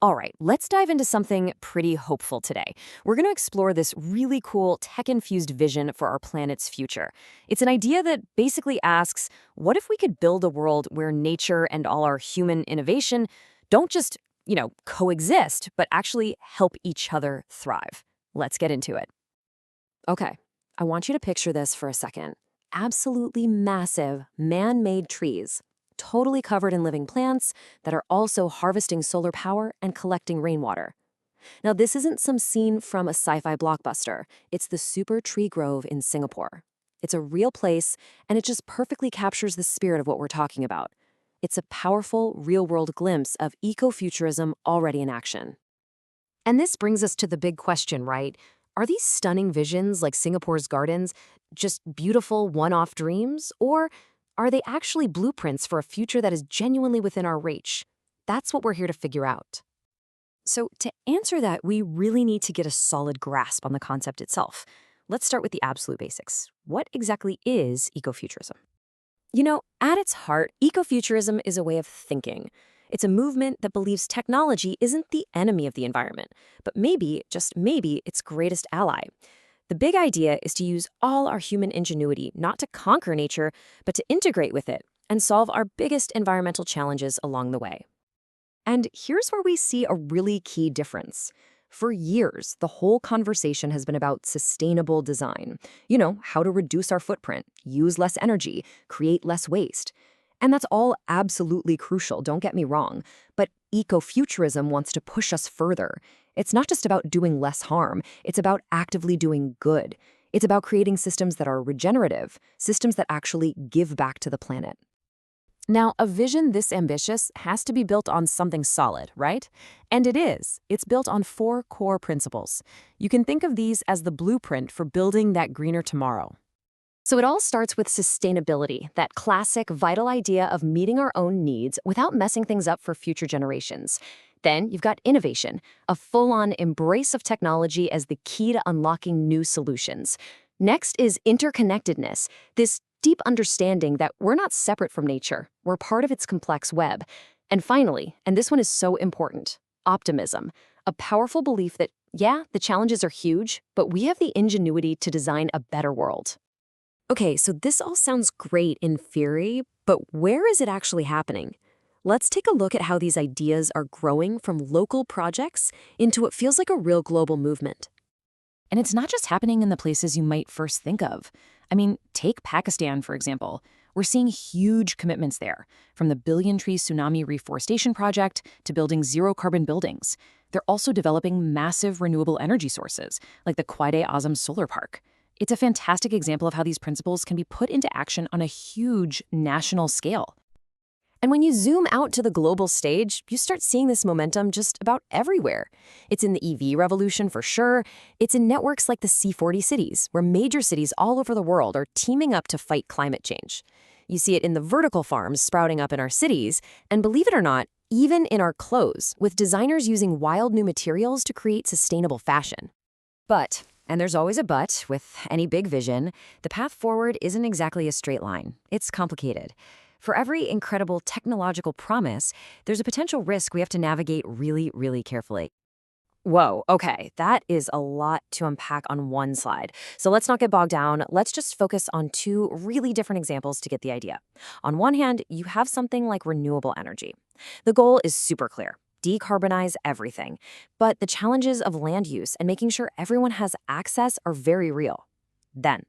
All right, let's dive into something pretty hopeful today. We're going to explore this really cool tech-infused vision for our planet's future. It's an idea that basically asks, what if we could build a world where nature and all our human innovation don't just, coexist, but actually help each other thrive? Let's get into it. Okay, I want you to picture this for a second. Absolutely massive man-made trees, totally covered in living plants that are also harvesting solar power and collecting rainwater. Now, this isn't some scene from a sci-fi blockbuster. It's the Super Tree Grove in Singapore. It's a real place, and it just perfectly captures the spirit of what we're talking about. It's a powerful, real-world glimpse of eco-futurism already in action. And this brings us to the big question, right? Are these stunning visions like Singapore's gardens just beautiful one-off dreams? Or are they actually blueprints for a future that is genuinely within our reach? That's what we're here to figure out. So to answer that, we really need to get a solid grasp on the concept itself. Let's start with the absolute basics. What exactly is ecofuturism? At its heart, ecofuturism is a way of thinking. It's a movement that believes technology isn't the enemy of the environment, but maybe, just maybe, its greatest ally. The big idea is to use all our human ingenuity not to conquer nature, but to integrate with it and solve our biggest environmental challenges along the way. And here's where we see a really key difference. For years, the whole conversation has been about sustainable design. How to reduce our footprint, use less energy, create less waste. And that's all absolutely crucial, don't get me wrong. But ecofuturism wants to push us further. It's not just about doing less harm, it's about actively doing good. It's about creating systems that are regenerative, systems that actually give back to the planet. Now, a vision this ambitious has to be built on something solid, right? And it is. It's built on 4 core principles. You can think of these as the blueprint for building that greener tomorrow. So it all starts with sustainability, that classic, vital idea of meeting our own needs without messing things up for future generations. Then you've got innovation, a full-on embrace of technology as the key to unlocking new solutions. Next is interconnectedness, this deep understanding that we're not separate from nature, we're part of its complex web. And finally, and this one is so important, optimism, a powerful belief that, yeah, the challenges are huge, but we have the ingenuity to design a better world. Okay, so this all sounds great in theory, but where is it actually happening? Let's take a look at how these ideas are growing from local projects into what feels like a real global movement. And it's not just happening in the places you might first think of. Take Pakistan, for example. We're seeing huge commitments there, from the billion-tree tsunami reforestation project to building zero-carbon buildings. They're also developing massive renewable energy sources, like the Quaid-e-Azam Solar Park. It's a fantastic example of how these principles can be put into action on a huge national scale. And when you zoom out to the global stage, you start seeing this momentum just about everywhere. It's in the EV revolution for sure. It's in networks like the C40 cities, where major cities all over the world are teaming up to fight climate change. You see it in the vertical farms sprouting up in our cities, and believe it or not, even in our clothes, with designers using wild new materials to create sustainable fashion. But, and there's always a but with any big vision, the path forward isn't exactly a straight line. It's complicated. For every incredible technological promise, there's a potential risk we have to navigate really, really carefully. Whoa, okay, that is a lot to unpack on one slide. So let's not get bogged down. Let's just focus on 2 really different examples to get the idea. On one hand, you have something like renewable energy. The goal is super clear. Decarbonize everything. But the challenges of land use and making sure everyone has access are very real. Then,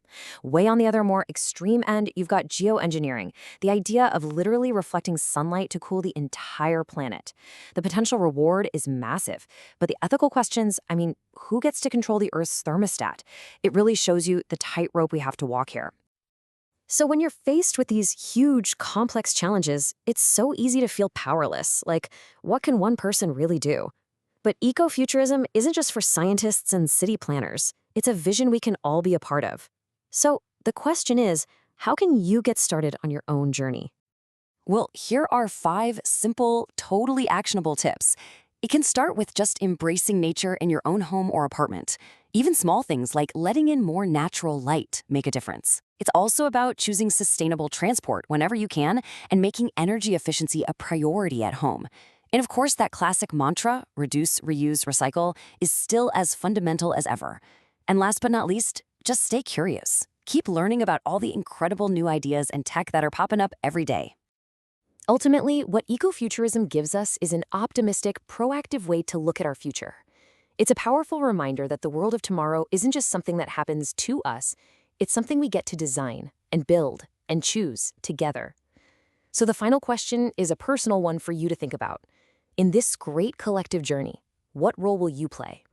way on the other more extreme end, you've got geoengineering, the idea of literally reflecting sunlight to cool the entire planet. The potential reward is massive, but the ethical questions, who gets to control the Earth's thermostat? It really shows you the tightrope we have to walk here. So when you're faced with these huge, complex challenges, it's so easy to feel powerless. Like, what can one person really do? But ecofuturism isn't just for scientists and city planners. It's a vision we can all be a part of. So the question is, how can you get started on your own journey? Well, here are 5 simple, totally actionable tips. It can start with just embracing nature in your own home or apartment. Even small things like letting in more natural light make a difference. It's also about choosing sustainable transport whenever you can and making energy efficiency a priority at home. And of course, that classic mantra, reduce, reuse, recycle, is still as fundamental as ever. And last but not least, just stay curious. Keep learning about all the incredible new ideas and tech that are popping up every day. Ultimately, what ecofuturism gives us is an optimistic, proactive way to look at our future. It's a powerful reminder that the world of tomorrow isn't just something that happens to us, it's something we get to design and build and choose together. So the final question is a personal one for you to think about. In this great collective journey, what role will you play?